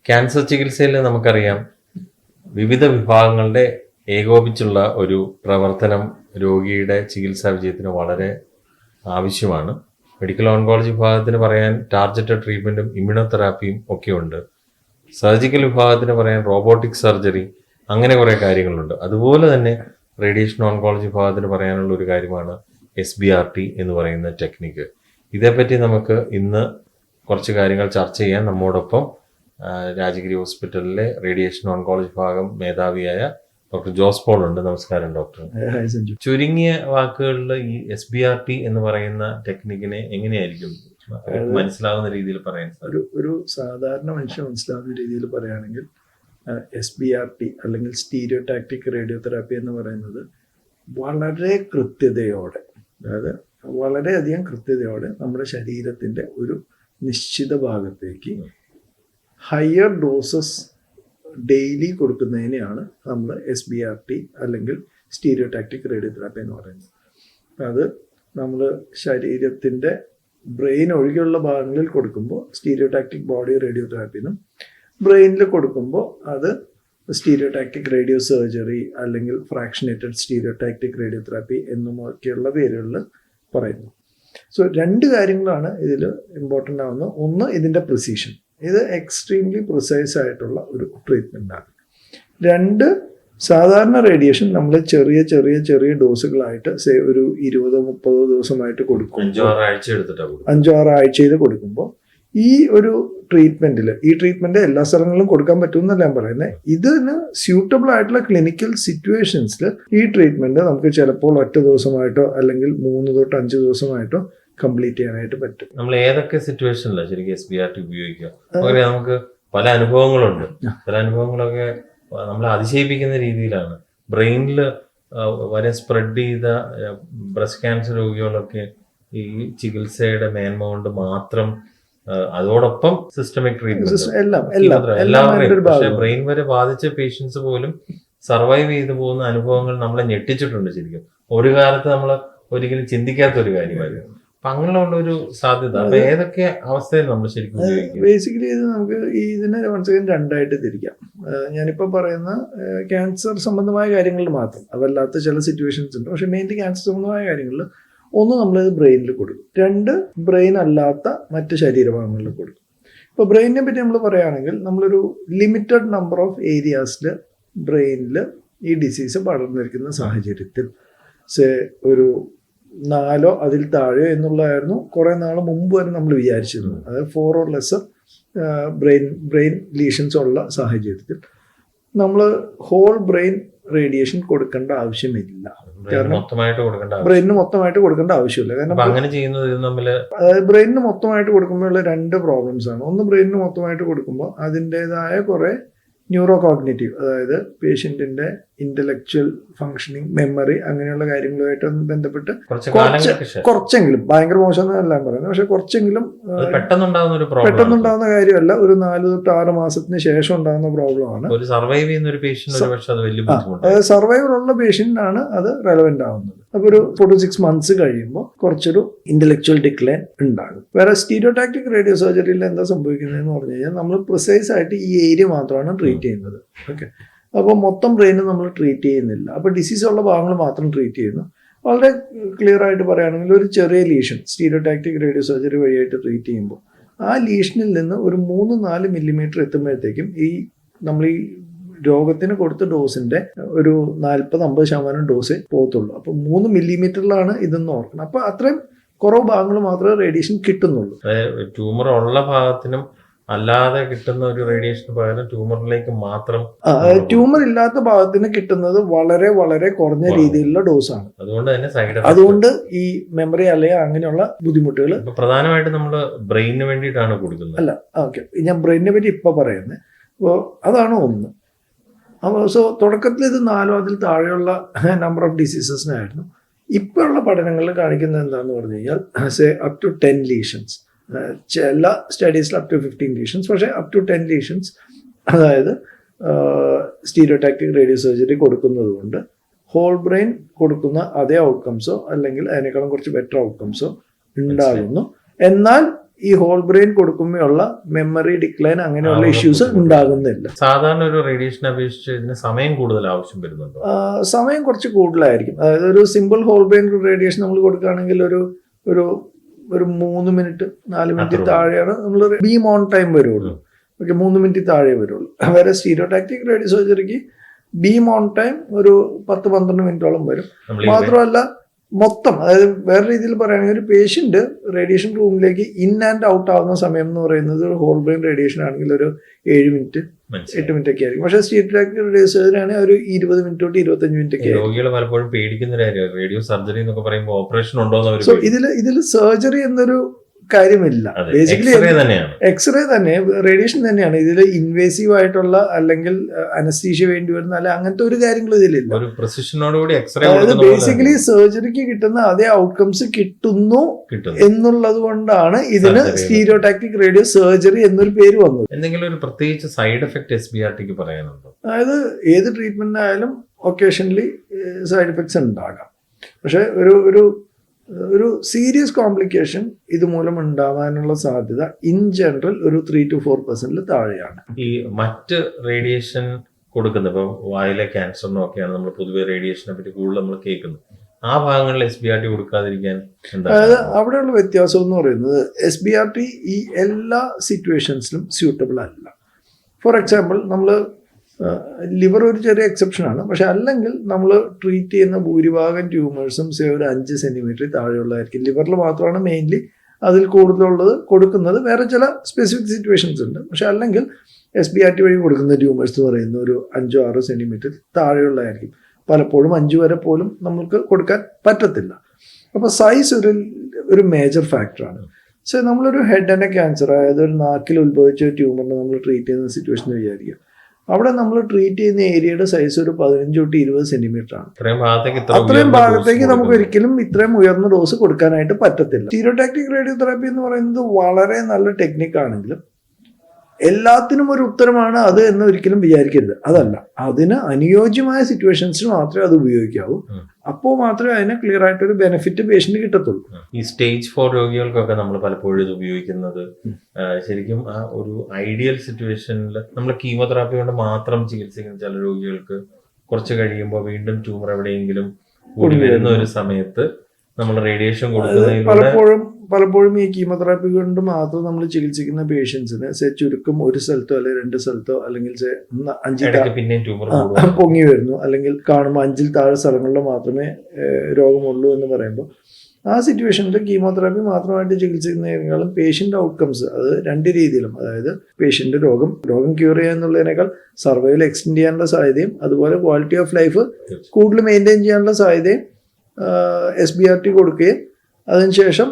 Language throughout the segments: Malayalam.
ക്യാൻസർ ചികിത്സയിൽ നമുക്കറിയാം വിവിധ വിഭാഗങ്ങളുടെ ഏകോപിച്ചുള്ള ഒരു പ്രവർത്തനം രോഗിയുടെ ചികിത്സാ വിജയത്തിന് വളരെ ആവശ്യമാണ്. മെഡിക്കൽ ഓൺകോളജി വിഭാഗത്തിന് പറയാൻ ടാർഗറ്റഡ് ട്രീറ്റ്മെൻറ്റും ഇമ്മ്യൂണോതെറാപ്പിയും ഒക്കെ ഉണ്ട്. സർജിക്കൽ വിഭാഗത്തിന് പറയാൻ റോബോട്ടിക് സർജറി, അങ്ങനെ കുറേ കാര്യങ്ങളുണ്ട്. അതുപോലെ തന്നെ റേഡിയേഷൻ ഓൺകോളജി വിഭാഗത്തിന് പറയാനുള്ള ഒരു കാര്യമാണ് SBRT എന്ന് പറയുന്ന ടെക്നിക്ക്. ഇതേപ്പറ്റി നമുക്ക് ഇന്ന് കുറച്ച് കാര്യങ്ങൾ ചർച്ച ചെയ്യാൻ നമ്മോടൊപ്പം രാജഗിരി ഹോസ്പിറ്റലിലെ റേഡിയേഷൻ ഓൺകോളജി വിഭാഗം മേധാവിയായ ഡോക്ടർ ജോസ് പോൾ ഉണ്ട്. നമസ്കാരം ഡോക്ടർ. ചുരുങ്ങിയ വാക്കുകളിൽ ഈ SBRT എന്ന് പറയുന്ന ടെക്നിക്കിനെ എങ്ങനെയായിരിക്കും മനസ്സിലാവുന്ന രീതിയിൽ പറയാൻ സാധിക്കും? ഒരു സാധാരണ മനുഷ്യൻ മനസ്സിലാവുന്ന രീതിയിൽ പറയുകയാണെങ്കിൽ SBRT അല്ലെങ്കിൽ സ്റ്റീരിയോടാക്റ്റിക് റേഡിയോതെറാപ്പി എന്ന് പറയുന്നത് വളരെ കൃത്യതയോടെ, അതായത് വളരെയധികം കൃത്യതയോടെ നമ്മുടെ ശരീരത്തിൻ്റെ ഒരു നിശ്ചിത ഭാഗത്തേക്ക് ഹയർ ഡോസസ് ഡെയിലി കൊടുക്കുന്നതിനെയാണ് നമ്മൾ SBRT അല്ലെങ്കിൽ സ്റ്റീരിയോടാക്റ്റിക് റേഡിയോതെറാപ്പി എന്ന് പറയുന്നത്. അത് നമ്മൾ ശരീരത്തിൻ്റെ ബ്രെയിൻ ഒഴികെയുള്ള ഭാഗങ്ങളിൽ കൊടുക്കുമ്പോൾ സ്റ്റീരിയോടാക്റ്റിക് ബോഡി റേഡിയോതെറാപ്പി എന്നും, ബ്രെയിനിൽ കൊടുക്കുമ്പോൾ അത് സ്റ്റീരിയോടാക്റ്റിക് റേഡിയോ സർജറി അല്ലെങ്കിൽ ഫ്രാക്ഷനേറ്റഡ് സ്റ്റീരിയോടാക്റ്റിക് റേഡിയോതെറാപ്പി എന്നുമൊക്കെയുള്ള പേരുകളിൽ പറയുന്നു. സോ രണ്ട് കാര്യങ്ങളാണ് ഇതിൽ ഇമ്പോർട്ടൻ്റ് ആവുന്നത്. ഒന്ന്, ഇതിൻ്റെ പ്രിസിഷൻ. ഇത് എക്സ്ട്രീംലി പ്രിസൈസ് ആയിട്ടുള്ള ഒരു ട്രീറ്റ്മെൻറ്റാണ്. രണ്ട്, സാധാരണ റേഡിയേഷൻ നമ്മൾ ചെറിയ ചെറിയ ചെറിയ ഡോസുകളായിട്ട് ഒരു 20-30 ദിവസമായിട്ട് കൊടുക്കും. 5-6 ആഴ്ചയിൽ കൊടുക്കുമ്പോൾ ഈ ഒരു ട്രീറ്റ്മെന്റ് എല്ലാ സ്ഥലങ്ങളിലും കൊടുക്കാൻ പറ്റുമെന്നല്ല ഞാൻ പറയുന്നത്. ഇതിന് സ്യൂട്ടബിൾ ആയിട്ടുള്ള ക്ലിനിക്കൽ സിറ്റുവേഷൻസിൽ ഈ ട്രീറ്റ്മെന്റ് നമുക്ക് ചിലപ്പോൾ ഒറ്റ ദിവസമായിട്ടോ അല്ലെങ്കിൽ 3 തൊട്ട് 5 ദിവസമായിട്ടോ കംപ്ലീറ്റ് ചെയ്യാനായിട്ട് പറ്റും. നമ്മൾ ഏതൊക്കെ സിറ്റുവേഷനിലാണ് ശരിക്കും SBRT ഉപയോഗിക്കുക? നമുക്ക് പല അനുഭവങ്ങളുണ്ട്. പല അനുഭവങ്ങളൊക്കെ നമ്മളെ അതിശയിപ്പിക്കുന്ന രീതിയിലാണ്. ബ്രെയിനിൽ വരെ സ്പ്രെഡ് ചെയ്ത ബ്രസ്റ്റ് ക്യാൻസർ രോഗികളൊക്കെ ഈ ചികിത്സയുടെ മേന്മ കൊണ്ട് മാത്രം, അതോടൊപ്പം സിസ്റ്റമിക് ട്രീറ്റ്മെന്റ് എല്ലാവരെയും, പക്ഷെ ബ്രെയിൻ വരെ ബാധിച്ച പേഷ്യൻസ് പോലും സർവൈവ് ചെയ്തു പോകുന്ന അനുഭവങ്ങൾ നമ്മളെ ഞെട്ടിച്ചിട്ടുണ്ട് ശരിക്കും. ഒരു കാലത്ത് നമ്മൾ ഒരിക്കലും ചിന്തിക്കാത്ത ഒരു കാര്യമായിരുന്നു. അപ്പൊ അങ്ങനെയുള്ള ഒരു സാധ്യത ഏതൊക്കെ അവസ്ഥയിൽ നമ്മൾ ശരിക്കും ബേസിക്കലി ഇത് നമുക്ക് ഇതിനെ രണ്ടായിട്ട് തിരിക്കാം. ഞാനിപ്പോൾ പറയുന്ന ക്യാൻസർ സംബന്ധമായ കാര്യങ്ങളിൽ മാത്രം, അതല്ലാത്ത ചില സിറ്റുവേഷൻസ് ഉണ്ട്. പക്ഷെ മെയിൻലി ക്യാൻസർ സംബന്ധമായ കാര്യങ്ങളിൽ ഒന്ന്, നമ്മളിത് ബ്രെയിനിൽ കൊടുക്കും. രണ്ട്, ബ്രെയിൻ അല്ലാത്ത മറ്റ് ശരീരഭാഗങ്ങളിൽ കൊടുക്കും. ഇപ്പോൾ ബ്രെയിനിനെ പറ്റി നമ്മൾ പറയുകയാണെങ്കിൽ നമ്മളൊരു ലിമിറ്റഡ് നമ്പർ ഓഫ് ഏരിയാസിൽ ബ്രെയിനിൽ ഈ ഡിസീസ് പടർന്നിരിക്കുന്ന സാഹചര്യത്തിൽ ഒരു 4 അതിൽ താഴെ എന്നുള്ളതായിരുന്നു കുറേ നാൾ മുമ്പ് വരെ നമ്മൾ വിചാരിച്ചിരുന്നത്. അതായത് 4 or lesser ബ്രെയിൻ ലീഷൻസ് ഉള്ള സാഹചര്യത്തിൽ നമ്മൾ ഹോൾ ബ്രെയിൻ റേഡിയേഷൻ കൊടുക്കേണ്ട ആവശ്യമില്ല. ബ്രെയിനിന് മൊത്തമായിട്ട് കൊടുക്കേണ്ട ആവശ്യമില്ല. കാരണം അതായത് ബ്രെയിനിന് മൊത്തമായിട്ട് കൊടുക്കുമ്പോഴുള്ള 2 പ്രോബ്ലംസ് ആണ്. ഒന്ന്, ബ്രെയിനിന് മൊത്തമായിട്ട് കൊടുക്കുമ്പോൾ അതിൻ്റെതായ കുറേ ന്യൂറോ കോഗ്നിറ്റീവ്, അതായത് പേഷ്യൻറ്റിൻ്റെ ഇൻ്റലക്ച്വൽ ഫങ്ഷനിങ്, മെമ്മറി, അങ്ങനെയുള്ള കാര്യങ്ങളുമായിട്ട് ബന്ധപ്പെട്ട് കുറച്ചെങ്കിലും, ഭയങ്കര മോശമെന്നല്ല പറയുന്നത്, പക്ഷെ കുറച്ചെങ്കിലും പെട്ടെന്നുണ്ടാകുന്ന കാര്യമല്ല, ഒരു 4 തൊട്ട് 6 മാസത്തിന് ശേഷം ഉണ്ടാകുന്ന പ്രോബ്ലമാണ്. അതായത് സർവൈവർ ഉള്ള പേഷ്യൻ്റിനാണ് അത് റെലവെന്റ് ആവുന്നത്. അപ്പോൾ ഒരു 4 to 6 months കഴിയുമ്പോൾ കുറച്ചൊരു ഇന്റലക്ച്വൽ ഡിക്ലൈൻ ഉണ്ടാകും. വേറെ സ്റ്റീരിയോടാക്റ്റിക് റേഡിയോ സർജറിയിൽ എന്താ സംഭവിക്കുന്നതെന്ന് പറഞ്ഞു കഴിഞ്ഞാൽ നമ്മൾ പ്രിസൈസ് ആയിട്ട് ഈ ഏരിയ മാത്രമാണ് ട്രീറ്റ് ചെയ്യുന്നത്. ഓക്കെ, അപ്പോൾ മൊത്തം ബ്രെയിന് നമ്മൾ ട്രീറ്റ് ചെയ്യുന്നില്ല. അപ്പോൾ ഡിസീസ് ഉള്ള ഭാഗങ്ങൾ മാത്രം ട്രീറ്റ് ചെയ്യുന്നു. വളരെ ക്ലിയർ ആയിട്ട് പറയുകയാണെങ്കിൽ ഒരു ചെറിയ ലീഷൻ സ്റ്റീരിയോടാക്റ്റിക് റേഡിയോ സർജറി വഴിയായിട്ട് ട്രീറ്റ് ചെയ്യുമ്പോൾ ആ ലീഷനിൽ നിന്ന് ഒരു 3-4 മില്ലിമീറ്റർ എത്തുമ്പോഴത്തേക്കും ഈ നമ്മൾ ഈ രോഗത്തിന് കൊടുത്ത ഡോസിന്റെ ഒരു 40-50% ഡോസേ പോകത്തുള്ളൂ. അപ്പൊ 3 മില്ലിമീറ്ററിലാണ് ഇതെന്ന് ഓർക്കണം. അപ്പൊ അത്രയും കുറവ് ഭാഗങ്ങൾ മാത്രമേ റേഡിയേഷൻ കിട്ടുന്നുള്ളൂ. ട്യൂമർ ഉള്ള ഭാഗത്തിനും അല്ലാതെ കിട്ടുന്ന ഒരു റേഡിയേഷന് പകരം ട്യൂമറിലേക്ക് മാത്രം, ട്യൂമർ ഇല്ലാത്ത ഭാഗത്തിന് കിട്ടുന്നത് വളരെ വളരെ കുറഞ്ഞ രീതിയിലുള്ള ഡോസാണ്. അതുകൊണ്ട് ഈ മെമ്മറി അല്ലെങ്കിൽ അങ്ങനെയുള്ള ബുദ്ധിമുട്ടുകൾ പ്രധാനമായിട്ട് നമ്മൾ ബ്രെയിനിന് വേണ്ടിയിട്ടാണ് കൊടുക്കുന്നത്. അല്ല, ഓക്കെ, ഞാൻ ബ്രെയിനിനെ പറ്റി ഇപ്പൊ പറയുന്നത്. അപ്പോൾ അതാണ് ഒന്ന്. അപ്പോൾ തുടക്കത്തിൽ ഇത് 4 അതിൽ താഴെയുള്ള നമ്പർ ഓഫ് ഡിസീസസിനായിരുന്നു. ഇപ്പോഴുള്ള പഠനങ്ങളിൽ കാണിക്കുന്നത് എന്താണെന്ന് പറഞ്ഞു കഴിഞ്ഞാൽ അപ് ടു 10 ലീഷൻസ്, ചില സ്റ്റഡീസിൽ അപ് ടു 15 ലീഷൻസ്, പക്ഷേ അപ് ടു 10 ലീഷൻസ്, അതായത് സ്റ്റീരിയോടാക്റ്റിക് റേഡിയോ സർജറി കൊടുക്കുന്നത് കൊണ്ട് ഹോൾ ബ്രെയിൻ കൊടുക്കുന്ന അതേ ഔട്ട്കംസോ അല്ലെങ്കിൽ അതിനേക്കാളും കുറച്ച് ബെറ്റർ ഔട്ട്കംസോ ഉണ്ടാകുന്നു. എന്നാൽ ഈ ഹോൾ ബ്രെയിൻ കൊടുക്കുമ്പോഴുള്ള മെമ്മറി ഡിക്ലൈൻ അങ്ങനെയുള്ള ഇഷ്യൂസ് ഉണ്ടാകുന്നില്ല. സാധാരണ ഒരു റേഡിയേഷൻ അപേക്ഷിച്ച് ഇതിന് സമയം കൂടുതൽ ആവശ്യം വരുന്നുണ്ടോ? സമയം കുറച്ച് കൂടുതലായിരിക്കും. അതായത് ഒരു സിമ്പിൾ ഹോൾ ബ്രെയിൻ റേഡിയേഷൻ നമ്മൾ കൊടുക്കുകയാണെങ്കിൽ ഒരു 3 മിനിറ്റ് 4 മിനിറ്റ് താഴെയാണ് നമ്മൾ ബീം ഓൺ ടൈം വരുള്ളൂ. ഓക്കെ, 3 മിനിറ്റ് താഴെ വരുള്ളൂ. വേറെ സ്റ്റീരിയോടാക്ടിക് റേഡിയോ സർജറിക്ക് ബീം ഓൺ ടൈം ഒരു 10-12 മിനിറ്റോളം വരും. മാത്രമല്ല മൊത്തം, അതായത് വേറെ രീതിയിൽ പറയുകയാണെങ്കിൽ ഒരു പേഷ്യന്റ് റേഡിയേഷൻ റൂമിലേക്ക് ഇൻ ആൻഡ് ഔട്ട് ആവുന്ന സമയം എന്ന് പറയുന്നത് ഒരു ഹോൾ ബ്രെയിൻ റേഡിയേഷൻ ആണെങ്കിൽ ഒരു 7 മിനിറ്റ് 8 മിനിറ്റ് ഒക്കെ ആയിരിക്കും. പക്ഷേ സ്റ്റീരിയോടാക്ടിക് റേഡിയോ സർജറി ആണെങ്കിൽ ഒരു 20 മിനിറ്റ് തൊട്ട് 25 മിനിറ്റ് ഒക്കെ. രോഗികൾ പലപ്പോഴും പേടിക്കുന്ന റേഡിയോ സർജറി എന്നൊക്കെ പറയുമ്പോൾ ഓപ്പറേഷൻ ഉണ്ടോ? സോ ഇതിൽ സർജറി എന്നൊരു കാര്യമില്ല. ബേസിക്കലി എക്സ്റേ തന്നെ റേഡിയേഷൻ തന്നെയാണ്. ഇതിൽ ഇൻവേസീവ് ആയിട്ടുള്ള അല്ലെങ്കിൽ അനസ്തീഷ്യ വേണ്ടി വരുന്ന അല്ല അങ്ങനത്തെ ഒരു കാര്യങ്ങളും ഇതിലില്ല. അതായത് ബേസിക്കലി സർജറിക്ക് കിട്ടുന്ന അതേ ഔട്ട്കംസ് കിട്ടുന്നു എന്നുള്ളത് കൊണ്ടാണ് ഇതിന് സ്റ്റീരിയോടാക്ടിക് റേഡിയോ സർജറി എന്നൊരു പേര് വന്നത്. എന്തെങ്കിലും ഒരു പ്രത്യേകിച്ച് സൈഡ് എഫക്ട് SBRTക്ക് പറയാനുണ്ടോ? അതായത് ഏത് ട്രീറ്റ്മെന്റ് ആയാലും ഒക്കേഷണലി സൈഡ് എഫക്ട്സ് ഉണ്ടാകാം. പക്ഷെ ഒരു സീരിയസ് കോംപ്ലിക്കേഷൻ ഇതുമൂലം ഉണ്ടാവാനുള്ള സാധ്യത ഇൻ ജനറൽ ഒരു 3 to 4% താഴെയാണ്. ഈ മറ്റ് റേഡിയേഷൻ കൊടുക്കുന്നത് ഇപ്പൊ വായിലെ ക്യാൻസറിനൊക്കെയാണ് നമ്മൾ പൊതുവെ റേഡിയേഷനെ പറ്റി കൂടുതൽ നമ്മൾ കേൾക്കുന്നത്. ആ ഭാഗങ്ങളിൽ SBRT കൊടുക്കാതിരിക്കാൻ അതായത് അവിടെയുള്ള വ്യത്യാസം എന്ന് പറയുന്നത് SBRT ഈ എല്ലാ സിറ്റുവേഷൻസിലും സ്യൂട്ടബിൾ അല്ല. ഫോർ എക്സാമ്പിൾ നമ്മൾ ലിവർ ഒരു ചെറിയ എക്സെപ്ഷനാണ്. പക്ഷെ അല്ലെങ്കിൽ നമ്മൾ ട്രീറ്റ് ചെയ്യുന്ന ഭൂരിഭാഗം ട്യൂമേഴ്സും ഒരു 5 സെന്റിമീറ്റർ താഴെയുള്ളതായിരിക്കും. ലിവറിൽ മാത്രമാണ് മെയിൻലി അതിൽ കൂടുതലുള്ളത് കൊടുക്കുന്നത്. വേറെ ചില സ്പെസിഫിക് സിറ്റുവേഷൻസ് ഉണ്ട്. പക്ഷെ അല്ലെങ്കിൽ SBRT വഴി കൊടുക്കുന്ന ട്യൂമേഴ്സ് എന്ന് പറയുന്ന ഒരു 5-6 സെന്റിമീറ്റർ താഴെയുള്ളതായിരിക്കും. പലപ്പോഴും 5 വരെ പോലും നമുക്ക് കൊടുക്കാൻ പറ്റത്തില്ല. അപ്പോൾ സൈസ് ഒരു മേജർ ഫാക്ടറാണ്. സോ നമ്മളൊരു ഹെഡ് ആൻഡ് നെക്ക് ക്യാൻസർ, അതായത് ഒരു നാക്കിൽ ഉത്ഭവിച്ച ട്യൂമറിനെ നമ്മൾ ട്രീറ്റ് ചെയ്യുന്ന സിറ്റുവേഷൻ വിചാരിക്കുക. അവിടെ നമ്മൾ ട്രീറ്റ് ചെയ്യുന്ന ഏരിയയുടെ സൈസ് ഒരു 15 തൊട്ട് 20 സെന്റിമീറ്റർ ആണ്. അത്രയും ഭാഗത്തേക്ക് നമുക്ക് ഒരിക്കലും ഇത്രയും ഉയർന്ന ഡോസ് കൊടുക്കാനായിട്ട് പറ്റത്തില്ല. സ്റ്റീരിയോടാക്ടിക് റേഡിയോ തെറാപ്പി എന്ന് പറയുന്നത് വളരെ നല്ല ടെക്നിക്ക് ആണെങ്കിലും എല്ലാത്തിനും ഒരു ഉത്തരമാണ് അത് എന്ന് ഒരിക്കലും വിചാരിക്കരുത്. അതല്ല, അതിന് അനുയോജ്യമായ സിറ്റുവേഷൻസിൽ മാത്രമേ അത് ഉപയോഗിക്കാവൂ. അപ്പോൾ മാത്രമേ അതിന് ക്ലിയർ ആയിട്ടൊരു ബെനിഫിറ്റ് പേഷ്യന്റ് കിട്ടത്തുള്ളൂ. ഈ സ്റ്റേജ് 4 രോഗികൾക്കൊക്കെ നമ്മൾ പലപ്പോഴും ഇത് ഉപയോഗിക്കുന്നത് ശരിക്കും ആ ഒരു ഐഡിയൽ സിറ്റുവേഷനിൽ നമ്മൾ കീമോതെറാപ്പി കൊണ്ട് മാത്രം ചികിത്സിക്കുന്ന ചില രോഗികൾക്ക് കുറച്ച് കഴിയുമ്പോൾ വീണ്ടും ട്യൂമർ എവിടെയെങ്കിലും കൂടി വരുന്ന ഒരു സമയത്ത് നമ്മൾ റേഡിയേഷൻ കൊടുക്കുന്നതിലൂടെ പലപ്പോഴും ഈ കീമോതെറാപ്പി കൊണ്ട് മാത്രം നമ്മൾ ചികിത്സിക്കുന്ന പേഷ്യൻസിന് ചുരുക്കം ഒരു സ്ഥലത്തോ അല്ലെങ്കിൽ 2 സ്ഥലത്തോ അല്ലെങ്കിൽ 5 പൊങ്ങി വരുന്നു, അല്ലെങ്കിൽ കാണുമ്പോൾ 5-ൽ താഴെ സ്ഥലങ്ങളിൽ മാത്രമേ രോഗമുള്ളൂ എന്ന് പറയുമ്പോൾ ആ സിറ്റുവേഷനിൽ കീമോതെറാപ്പി മാത്രമായിട്ട് ചികിത്സിക്കുന്നതിനേക്കാളും പേഷ്യന്റ് ഔട്ട്കംസ് അത് 2 രീതിയിലും, അതായത് പേഷ്യന്റ് രോഗം ക്യൂർ ചെയ്യുക എന്നുള്ളതിനേക്കാൾ സർവൈവൽ എക്സ്റ്റെൻഡ് ചെയ്യാനുള്ള സാധ്യതയും അതുപോലെ ക്വാളിറ്റി ഓഫ് ലൈഫ് കൂടുതൽ മെയിൻറ്റെയിൻ ചെയ്യാനുള്ള സാധ്യതയും SBRT കൊടുക്കുകയും അതിനുശേഷം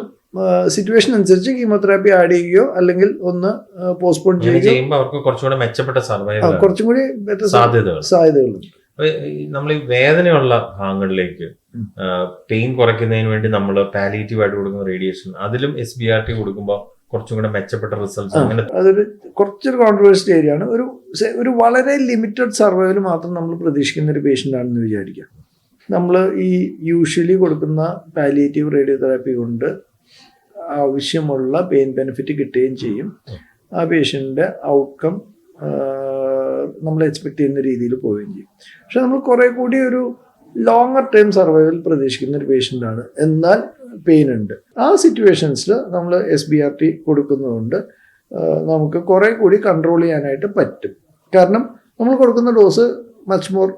സിറ്റുവേഷൻ അനുസരിച്ച് കീമോതെറാപ്പി ആഡ് ചെയ്യുകയോ അല്ലെങ്കിൽ ഒന്ന് പോസ്റ്റ്പോൺ ചെയ്യുമ്പോൾ അവർക്ക് കുറച്ചുകൂടെ മെച്ചപ്പെട്ട കുറച്ചും കൂടി സാധ്യതകളുണ്ട്. നമ്മൾ ഈ വേദനയുള്ള ഭാഗങ്ങളിലേക്ക് പെയിൻ കുറയ്ക്കുന്നതിന് വേണ്ടി നമ്മൾ പാലിയേറ്റീവ് ആയിട്ട് കൊടുക്കുന്ന റേഡിയേഷൻ അതിലും SBRT കൊടുക്കുമ്പോൾ കുറച്ചും കൂടെ മെച്ചപ്പെട്ട റിസൾട്ട്സ് അങ്ങനെ അതൊരു കുറച്ചൊരു കോൺട്രവേഴ്സ്ഡ് ഏരിയ ആണ്. ഒരു വളരെ ലിമിറ്റഡ് സർവൈവൽ മാത്രം നമ്മൾ പ്രതീക്ഷിക്കുന്ന ഒരു പേഷ്യൻ്റ് ആണെന്ന് വിചാരിക്കാം. നമ്മൾ ഈ യൂഷ്വലി കൊടുക്കുന്ന പാലിയേറ്റീവ് റേഡിയോ തെറാപ്പി കൊണ്ട് ആവശ്യമുള്ള പെയിൻ ബെനിഫിറ്റ് കിട്ടുകയും ചെയ്യും. ആ പേഷ്യൻ്റെ ഔട്ട്കം നമ്മൾ എക്സ്പെക്ട് ചെയ്യുന്ന രീതിയിൽ പോവുകയും ചെയ്യും. പക്ഷെ നമ്മൾ കുറെ കൂടി ഒരു ലോങ്ങർ ടൈം സർവൈവൽ പ്രതീക്ഷിക്കുന്ന ഒരു പേഷ്യൻ്റാണ്, എന്നാൽ പെയിൻ ഉണ്ട്. ആ സിറ്റുവേഷൻസിൽ നമ്മൾ SBRT കൊടുക്കുന്നതുകൊണ്ട് നമുക്ക് കുറെ കൂടി കൺട്രോൾ ചെയ്യാനായിട്ട് പറ്റും. കാരണം നമ്മൾ കൊടുക്കുന്ന ഡോസ് മച്ച് മോർ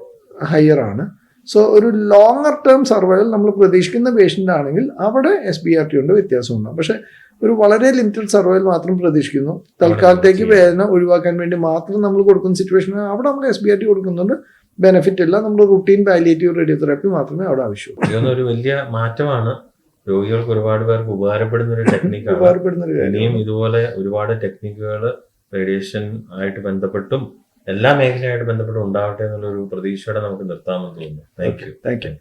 ഹയർ ആണ്. സോ ഒരു ലോങ്ങർ ടേം സർവൈവൽ നമ്മൾ പ്രതീക്ഷിക്കുന്ന പേഷ്യൻ്റ് ആണെങ്കിൽ അവിടെ SBRT കൊണ്ട് വ്യത്യാസമുണ്ടാകും. പക്ഷെ ഒരു വളരെ ലിമിറ്റഡ് സർവൈവൽ മാത്രം പ്രതീക്ഷിക്കുന്നു, തൽക്കാലത്തേക്ക് വേദന ഒഴിവാക്കാൻ വേണ്ടി മാത്രം നമ്മൾ കൊടുക്കുന്ന സിറ്റുവേഷൻ, അവിടെ നമ്മൾ SBRT കൊടുക്കുന്നുണ്ട്, ബെനിഫിറ്റ് ഇല്ല. നമ്മൾ റുട്ടീൻ പാലിയേറ്റീവ് റേഡിയോ തെറാപ്പി മാത്രമേ അവിടെ ആവശ്യമുള്ളൂ. ഇതൊരു വലിയ മാറ്റമാണ്. രോഗികൾക്ക് ഒരുപാട് പേർക്ക് ഉപകാരപ്പെടുന്ന ഒരു ടെക്നിക്കാണ്. ഇനിയും ഇതുപോലെ ഒരുപാട് ടെക്നിക്കുകൾ റേഡിയേഷൻ ആയിട്ട് ബന്ധപ്പെട്ടും എല്ലാ മേഖലയായിട്ട് ബന്ധപ്പെട്ടും ഉണ്ടാവട്ടെ എന്നുള്ളൊരു പ്രതീക്ഷയോടെ നമുക്ക് നിർത്താമെന്ന് തോന്നുന്നു. Thank you.